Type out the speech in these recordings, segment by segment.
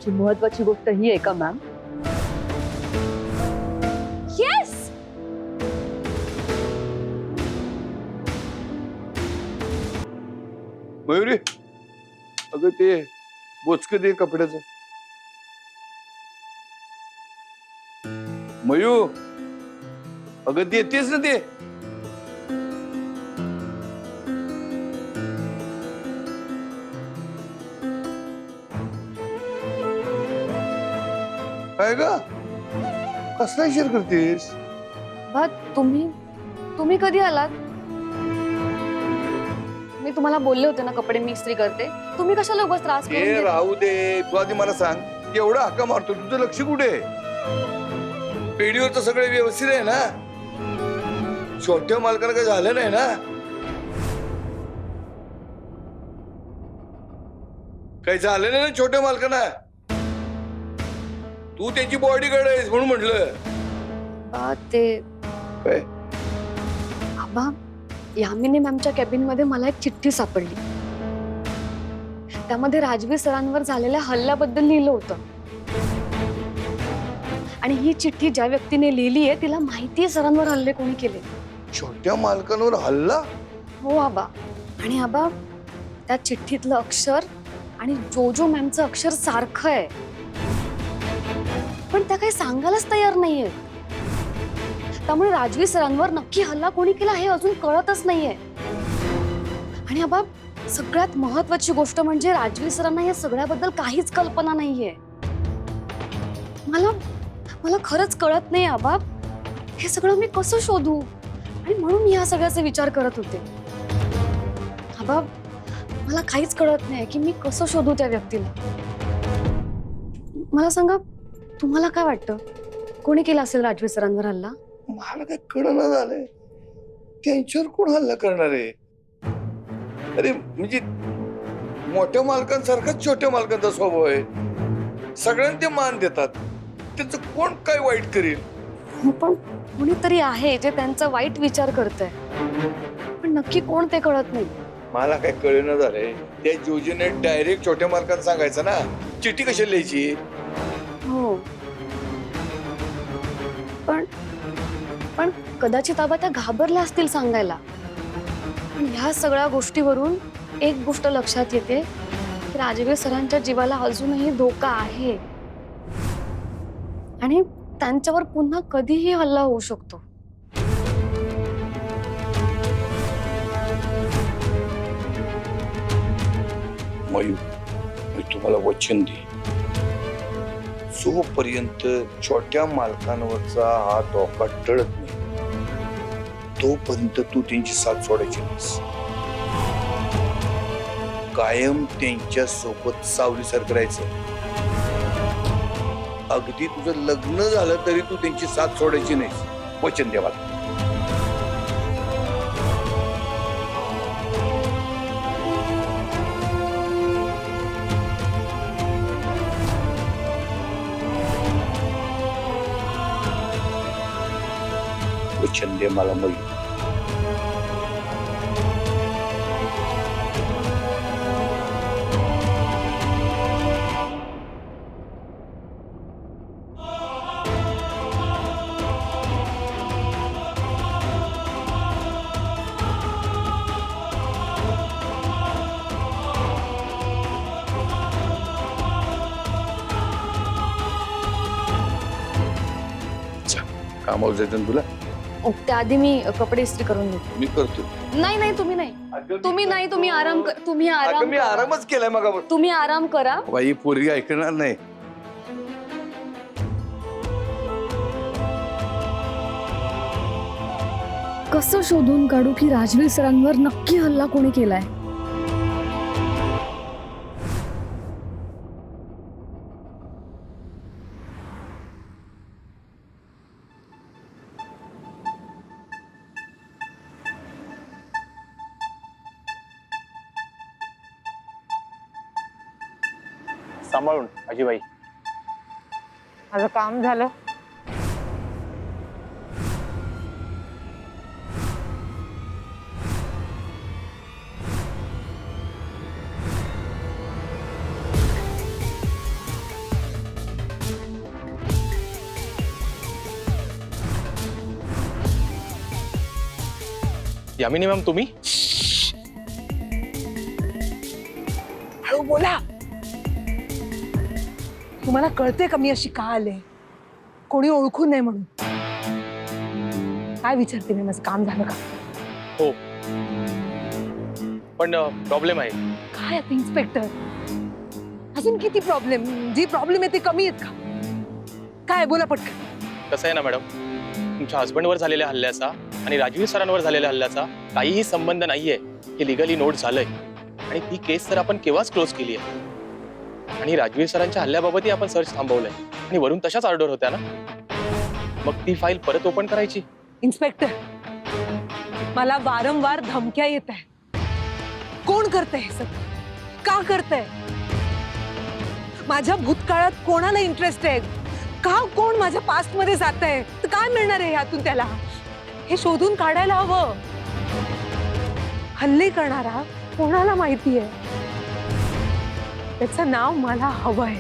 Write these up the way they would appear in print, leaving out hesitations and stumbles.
म्हणजे महत्वाची गोष्ट ही आहे का मॅम? येस. मयुरी, अगं ते बोचक दे कपड्याचं. मयू, अगं देतेस ना ते. काय ग, कसला विचार करतेस? बा तुम्ही कधी आलात? मी तुम्हाला बोलले होते ना कपडे मी इस्त्री करते. तुम्ही कशाला उगाच त्रास करून ते घेता? राहू दे, तू आधी मला सांग, एवढा हक्का मारतो, तुझं लक्ष कुठे आहे? पेढीवर तर सगळे व्यवस्थित आहे ना? छोट्या मालकाला काही झालं नाही ना? काही झालं नाही ना छोट्या मालकांना? तू त्याची बॉडी गार्ड आहेस म्हणून म्हटलं. ते काय? आबा, यामिनी मॅमच्या कॅबिन मध्ये मला एक चिठ्ठी सापडली. त्यामध्ये राजवीर सरांवर झालेल्या हल्ल्याबद्दल लिहिलं होतं. आणि ही चिठ्ठी ज्या व्यक्तीने लिहिली आहे तिला माहिती आहे सरांवर हल्ले कोणी केले. छोट्या मालकांवर हल्ला? हो आबा. आणि आबा, त्या चिठ्ठीतलं अक्षर आणि जोजो मॅमचं अक्षर सारखं आहे. पण त्या काही सांगायलाच तयार नाहीये. त्यामुळे राजवीर सरांवर नक्की हल्ला कोणी केला हे अजून कळतच नाहीये. आणि आबा, सगळ्यात महत्वाची गोष्ट म्हणजे राजवीर सरांना या सगळ्याबद्दल काहीच कल्पना नाहीये. मला खरंच कळत नाही आबा, हे सगळं मी कसं शोधू. आणि म्हणून मी या सगळ्याचा विचार करत होते. आबा, मला काहीच कळत नाही की मी कसं शोधू त्या व्यक्तीला. मला सांगा, तुम्हाला काय वाटतं, कोणी केला असेल राजवीर सरांवर हल्ला? मला काय कळना झालंय, त्यांच्यावर कोण हल्ला करणार आहे? अरे म्हणजे मोठ्या मालकांसारखाच छोट्या मालकांचा स्वभाव आहे. सगळ्यांना ते मान देतात. त्याचं कोण काय वाईट करेल? हो, पण कोणीतरी आहे जे त्यांचा वाईट विचार करतंय. पण नक्की कोण ते कळत नाही. मला काय कळना झालंय. त्या योजने डायरेक्ट छोट्या मालकांना सांगायचं ना, चिठ्ठी कशाला लिहायची? हो, पण कदाचित आबा त्या घाबरल्या असतील सांगायला. पण ह्या सगळ्या गोष्टीवरून एक गोष्ट लक्षात येते की राजवीर सरांच्या जीवाला अजूनही धोका आहे. आणि त्यांच्यावर पुन्हा कधीही हल्ला होऊ शकतो. मयू, मी तुम्हाला वचन दे, जोपर्यंत छोट्या मालकांवरचा हा धोका टळत नाही तोपर्यंत तू त्यांची साथ सोडायची नाहीस. कायम त्यांच्या सोबत सावलीसारखं राहायचं. अगदी तुझं लग्न झालं तरी तू त्यांची साथ सोडायची नाहीस. वचन द्या मला. वचन दे मला मयू. कामावर जायचं ना तुला? त्याआधी मी कपडे इस्त्री करून घेते. मी करतो. नाही, तुम्ही नाही. तुम्ही आराम मी आरामच केलाय मग. तुम्ही आराम करा. बाई, पोरगी ऐकणार नाही. कसं शोधून काढू की राजवीर सरांवर नक्की हल्ला कोणी केलाय? सांभाळून अजिबाई. माझं काम झालं. यामिनी मॅम तुम्ही? हळू बोला. तुम्हाला कळते का मी अशी का आले? कोणी ओळखू नये म्हणून. काय विचारते मी, माझं काम झालं का? हो, पण प्रॉब्लेम आहे. काय आता इन्स्पेक्टर, अजून किती प्रॉब्लेम? जी प्रॉब्लेम आहे ते कमी आहेत का? काय बोला पटकन. कसं आहे ना मॅडम, तुमच्या हस्बंडवर झालेल्या हल्ल्याचा आणि राजवीर सरांवर झालेल्या हल्ल्याचा काहीही संबंध नाहीये. हे लिगली नोट झालंय आणि ती केस तर आपण केव्हाच क्लोज केली आहे. आणि राजवीर सरांच्या हल्ल्याबाबतही आपण सर्च थांबवलंय आणि वरून तशाच ऑर्डर होत्या ना, मग ती फाईल परत ओपन करायची. इन्स्पेक्टर, मला वारंवार धमक्या येत आहे. कोण करतंय हे सगळं? का करतंय? माझ्या भूतकाळात कोणाला इंटरेस्ट आहे का? कोण माझ्या पास्ट मध्ये जात आहे? तर काय मिळणार आहे यातून त्याला? हे शोधून काढायला हवं. हल्ले करणारा कोणाला माहिती आहे? त्याचं नाव मला हवंय.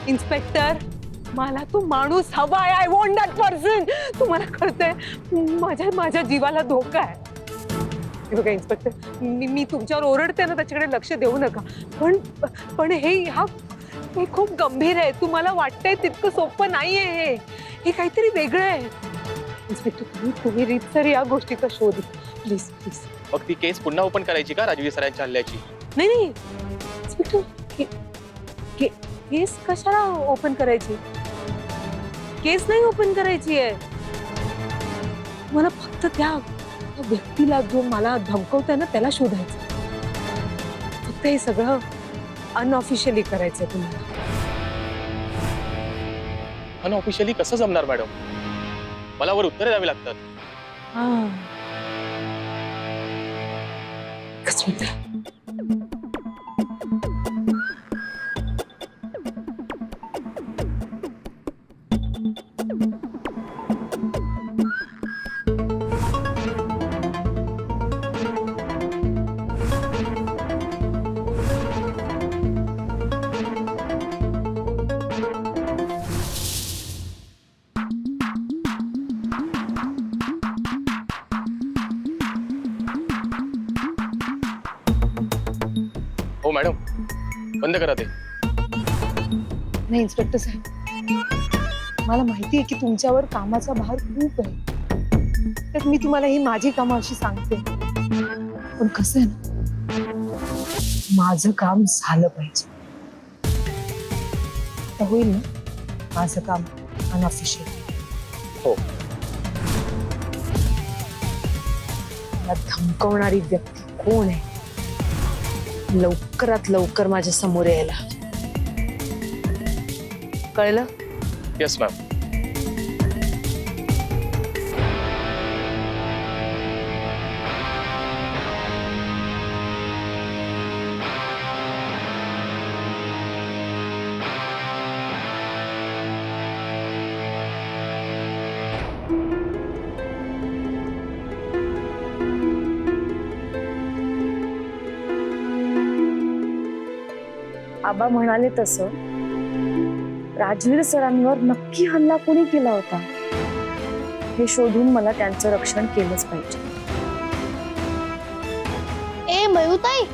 इन्स्पेक्टर, मला तो माणूस हवाय. I want that person. तुम्हाला कळतंय, माझ्या जीवाला धोका आहे. हे बघा इन्स्पेक्टर, मी तुमच्यावर ओरडते ना, त्याच्याकडे लक्ष देऊ नका. पण हे खूप गंभीर आहे. तुम्हाला वाटतंय तितकं सोपं नाहीये. हे काहीतरी वेगळं आहे. इन्स्पेक्टर, तुम्ही रीतसर या गोष्टीचा शोध. Please please. मग ती केस पुन्हा ओपन करायची का राजवीर सरांच्या हल्ल्याची? नाही इन्स्पेक्टर, केस कशाला ओपन करायची? केस नाही ओपन करायची आहे. मला फक्त त्या व्यक्तीला जो मला धमकवतोय ना, त्याला शोधायचं. फक्त हे सगळं अनऑफिशियली करायचंय तुम्हाला. अनऑफिशियली कसं जमणार मॅडम? मला वर उत्तरे द्यावी लागतात. एकच मिनिट. हो मॅडम, बंद करा ते. नाही इन्स्पेक्टर साहेब, मला माहिती आहे की तुमच्यावर कामाचा भार खूप आहे. तर मी तुम्हाला ही माझी कामं अशी सांगते. पण कसं आहे ना, माझं काम झालं पाहिजे. आता होईल ना माझं काम अनऑफिशियल? हो. मला धमकवणारी व्यक्ती कोण आहे लवकरात लवकर माझ्या समोर यायला. कळलं? Yes ma'am. आबा म्हणाले तसं राजवीर सरांवर नक्की हल्ला कोणी केला होता हे शोधून मला त्यांचं रक्षण केलंच पाहिजे. ए मयुताई,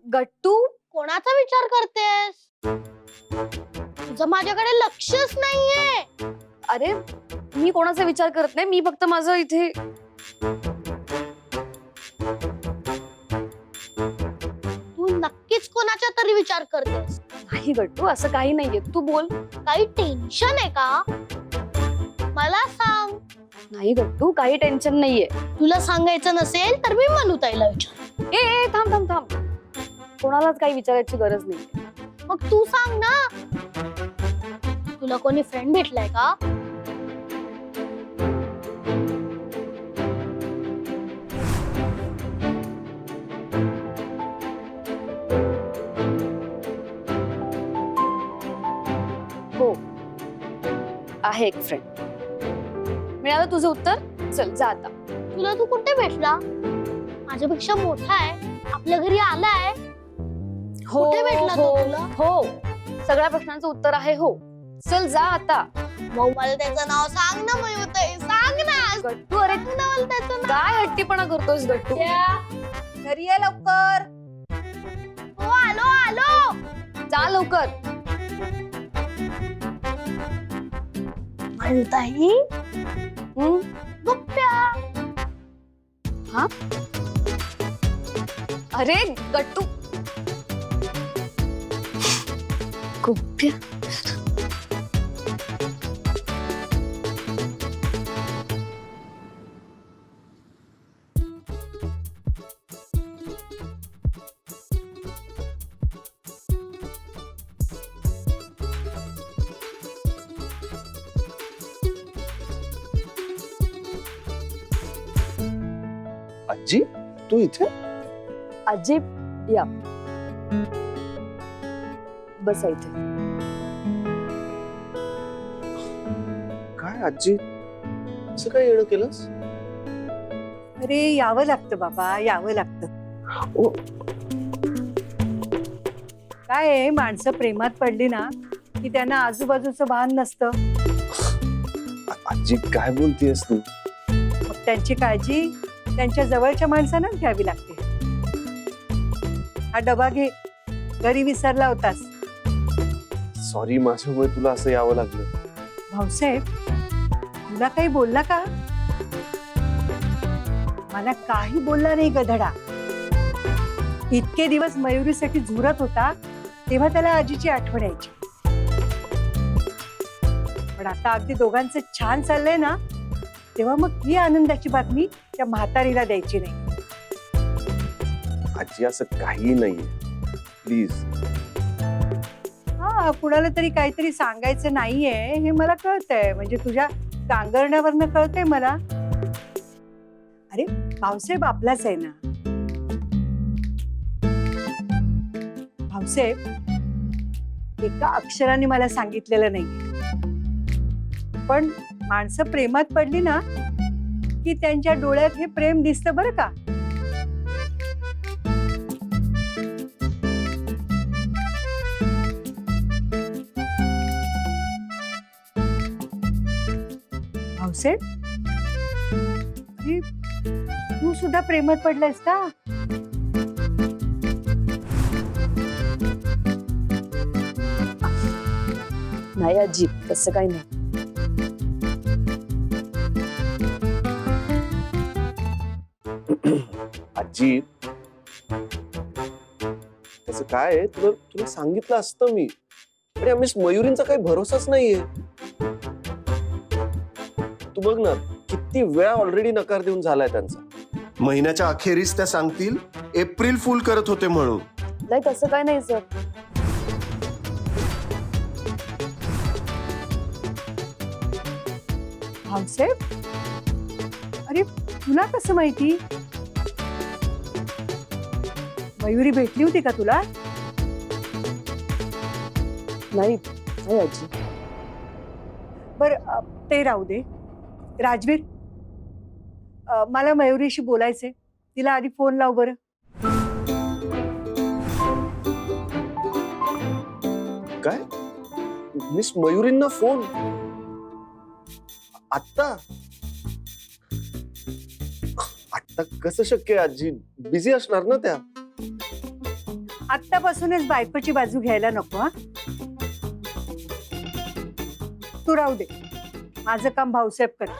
गट्टू, कोणाचा विचार करतेस? तुझं माझ्याकडे लक्षच नाहीये. अरे मी कोणाचा विचार करत नाही. मी फक्त माझं इथे तू नक्कीच कोणाचा तरी विचार करतेस. नाही गट्टू, असं काही नाहीये. तू बोल. काही टेन्शन आहे का? मला सांग. नाही गट्टू, काही टेन्शन नाहीये. तुला सांगायचं नसेल तर मी मनुताईला विचार. ए थांब थांब थांब. कोणालाच काही विचारायची गरज नाही. मग तू सांग ना. तुला कोणी फ्रेंड भेटलाय का? हो, आहे एक फ्रेंड. मिळालं तुझं उत्तर? चल जा आता. तुला तू कुठे भेटला? माझ्यापेक्षा मोठा आहे, आपल्या घरी आलाय. हो कुठे भेटला तो हो तुला? हो, सगळ्या प्रश्नांचं उत्तर आहे हो. चल जा आता. मग मला त्याचं नाव सांग ना मयूताई, सांग ना. गट्टू, अरे सांग ना मला त्याचं नाव. काय हट्टीपणा करतोयस गट्टू? घरी ये लवकर. हो आलो आलो. जा लवकर. मयूताई, हम्म? गुप्प्या. हा? अरे गट्टू. गुप्प्या. आजी तू इथे? आजी या, बसा इथे. काय आजी असं काय येणं केलंस? अरे यावं लागतं बाबा, यावं लागतं. ओ. काय आहे, माणसं प्रेमात पडली ना की त्यांना आजूबाजूचं भान नसतं. आजी काय बोलतेस तू? मग त्यांची काळजी त्यांच्या जवळच्या माणसांनाच घ्यावी लागते. हा डबा घे, घरी विसरला होतास. सॉरी, माझ्यामुळे तुला असं यावं लागलं. भाऊसाहेब, तुला काही बोलला का? मला काही बोलला नाही गधडा. इतके दिवस मयुरीसाठी झुरत होता तेव्हा त्याला आजीची आठवण यायची. पण आता अगदी दोघांचं छान चाललंय ना, तेव्हा मग ही आनंदाची बातमी त्या म्हातारीला द्यायची नाही. आजी असं काही नाहीये, प्लीज. हा, कुणाला तरी काहीतरी सांगायचं नाहीये हे मला कळतंय, म्हणजे तुझ्या कांगरण्यावरनं कळतंय मला. अरे भाऊसाहेब आपलाच आहे ना. भाऊसाहेब एका अक्षराने मला सांगितलेलं नाही, पण माणसं प्रेमात पडली ना की त्यांच्या डोळ्यात हे प्रेम दिसतं बरं का. भाऊसाहेब, अरे तू सुद्धा प्रेमात पडलायस का? नाही आजी, तसं काही नाही. आजी त्याचं काय आहे, तुला तुला सांगितलं असतं मी. अरे मिस मयुरींचा काही भरोसाच नाहीये. तू बघ ना, किती वेळा ऑलरेडी नकार देऊन झालाय त्यांचा. महिन्याच्या अखेरीस त्या सांगतील एप्रिल फुल करत होते म्हणून. नाही तसं काही नाही सर. भाऊसाहेब, अरे तुला कसं माहिती? मयुरी भेटली होती का तुला? नाही नाही आजी. बर ते राहू दे. राजवीर, मला मयुरीशी बोलायचंय. तिला आधी फोन लाव बरं. काय मिस मयुरींना फोन आत्ता? आत्ता कसं शक्य आहे आजी? बिझी असणार ना त्या. आत्तापासूनच बायकोची बाजू घ्यायला नको. हा, तू राहू दे, माझं काम भाऊसाहेब कर.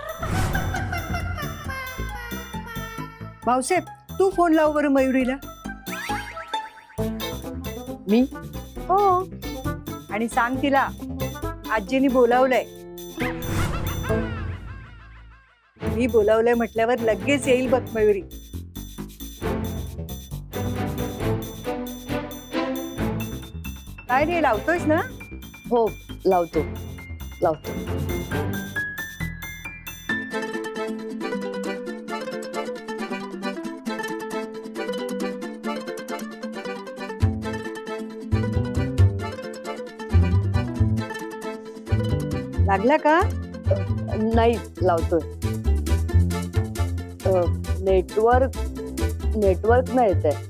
भाऊसाहेब, तू फोन लाव बरं मयुरीला. मी? हो, आणि सांग तिला आजीनी बोलावलंय. मी बोलावलंय म्हटल्यावर लगेच येईल बघ मयुरी. काय रे, लावतोयस ना? हो लावतो लावतो. लागला का? नाही लावतोय. नेटवर्क नाही येत आहे.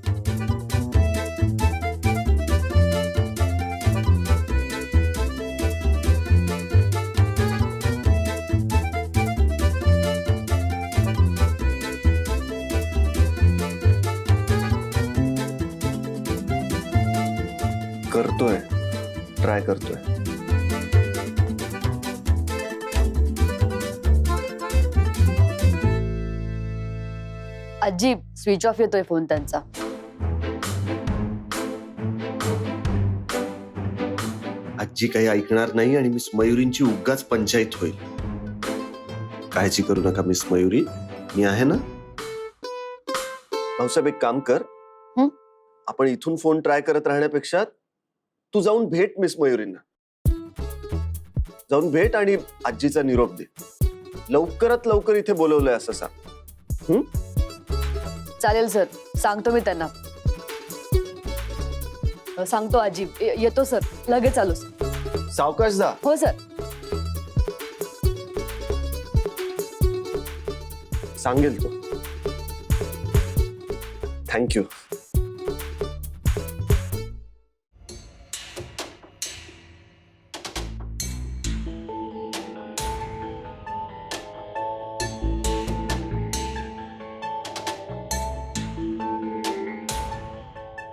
करतोय, ट्राय करतोय. आजी स्विच ऑफ येतोय फोन त्यांचा. आजी काही ऐकणार नाही आणि मिस मयुरींची उगाच पंचायत होईल. काळजी करू नका मिस मयुरी, मी आहे ना. भाऊसाहेब एक काम कर, हं? आपण इथून फोन ट्राय करत राहण्यापेक्षा तू जाऊन भेट मिस मयुरींना. जाऊन भेट आणि आजीचा निरोप दे. लवकरात लवकर इथे बोलवलंय असं सांग. चालेल सर, सांगतो मी त्यांना. सांगतो आजी. येतो सर, लगेच आलो सर. सावकाश जा. हो सर. सांगेल तो. थँक्यू.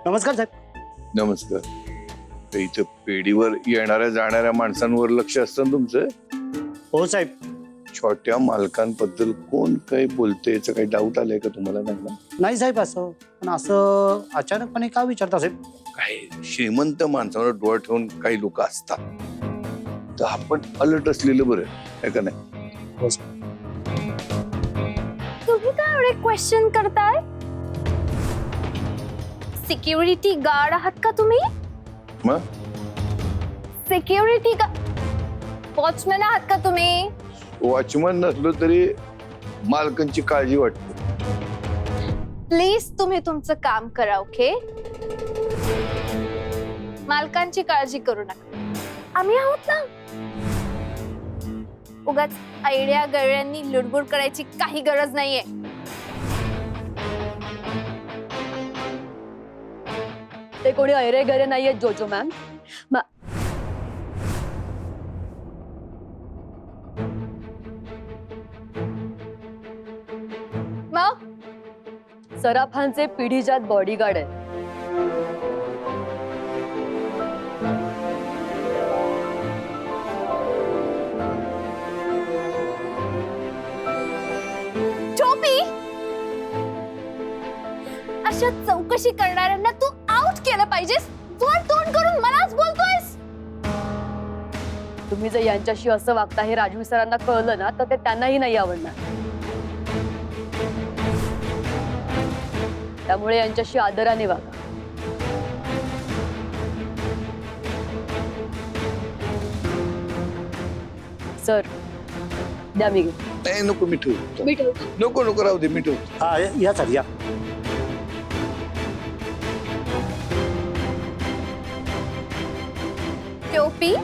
नमस्कार साहेब. नमस्कार. तर इथं पेढीवर येणाऱ्या जाणाऱ्या माणसांवर लक्ष असतं ना तुमचं. हो साहेब. छोट्या मालकांबद्दल कोण काही बोलते याचं काही डाऊट आलंय का तुम्हाला? नाही ना? नाही साहेब, असं पण असं अचानकपणे का विचारता साहेब? काही श्रीमंत माणसावर डोळा ठेवून काही लोक असतात, तर आपण अलर्ट असलेलं बरं आहे का नाही? हो साहेब. तुम्ही काय एवढे क्वेश्चन करताय? सिक्युरिटी गार्ड आहात का तुम्ही? मग सिक्युरिटी वॉचमॅन आहात का तुम्ही? वॉचमन नसलो तरी मालकांची काळजी वाटते. प्लीज तुम्ही तुमचं काम करा. ओके, मालकांची काळजी करू नका. आम्ही आहोत ना. उगाच आयडिया गळ्यांनी लुडबुड करायची काही गरज नाहीये. ते कोणी ऐरे गरे नाहीये जोजो मॅम. मग सराफांचे पिढीजात बॉडीगार्ड आहेत. टोपी, अशा चौकशी करणाऱ्यांना तू आउट केलं पाहिजेस. वर तोंड करून मलाच बोलतोयस. तुम्ही जर यांच्याशी असं वागता हे राजवीर सरांना कळलं ना, तर ते त्यांनाही नाही आवडणार. त्यामुळे यांच्याशी आदराने वागा. सर द्या मी घेतो. नाही नको, मी ठेवतो. मी ठेवतो. नको नको, राहू दे, मी ठेवतो. हा या सर या. टोपी,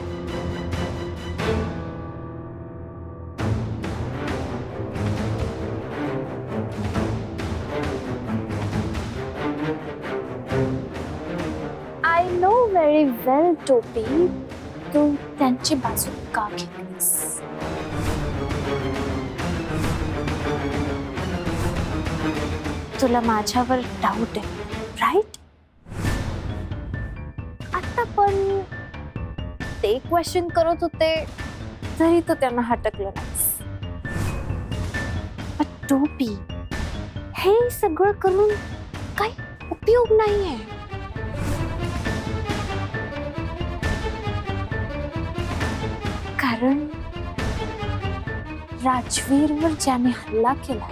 आय नो व्हेरी वेल टोपी, तू त्यांची बाजू का घेतलीस? तुला माझ्यावर डाऊट आहे, राईट? आता पण ते क्वेश्चन करत होते तरी तो त्यांना हटकलं नाहीस. टोपी, हे सगळं करून काही उपयोग नाहीये. कारण राजवीरवर ज्याने हल्ला केला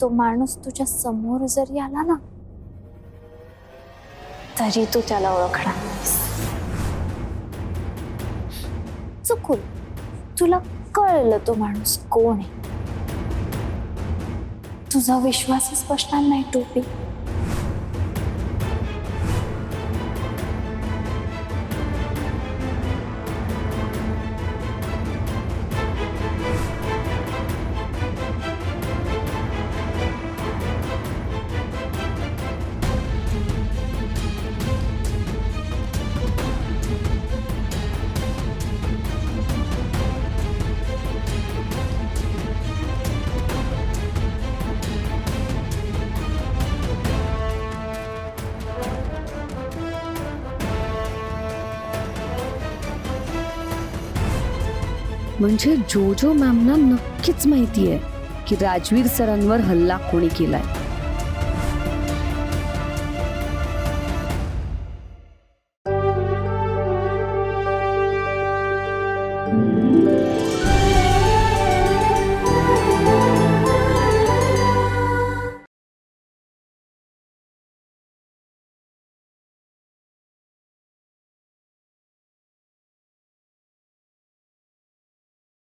तो माणूस तुझ्या समोर जरी आला ना, तरी तू त्याला ओळखणार नाहीस. चुकून तुला कळलं तो माणूस कोण आहे. तुझा विश्वासच बसणार नाही टोपी. म्हणजे जोजो मॅमना नक्कीच माहितीये की राजवीर सरांवर हल्ला कोणी केलाय.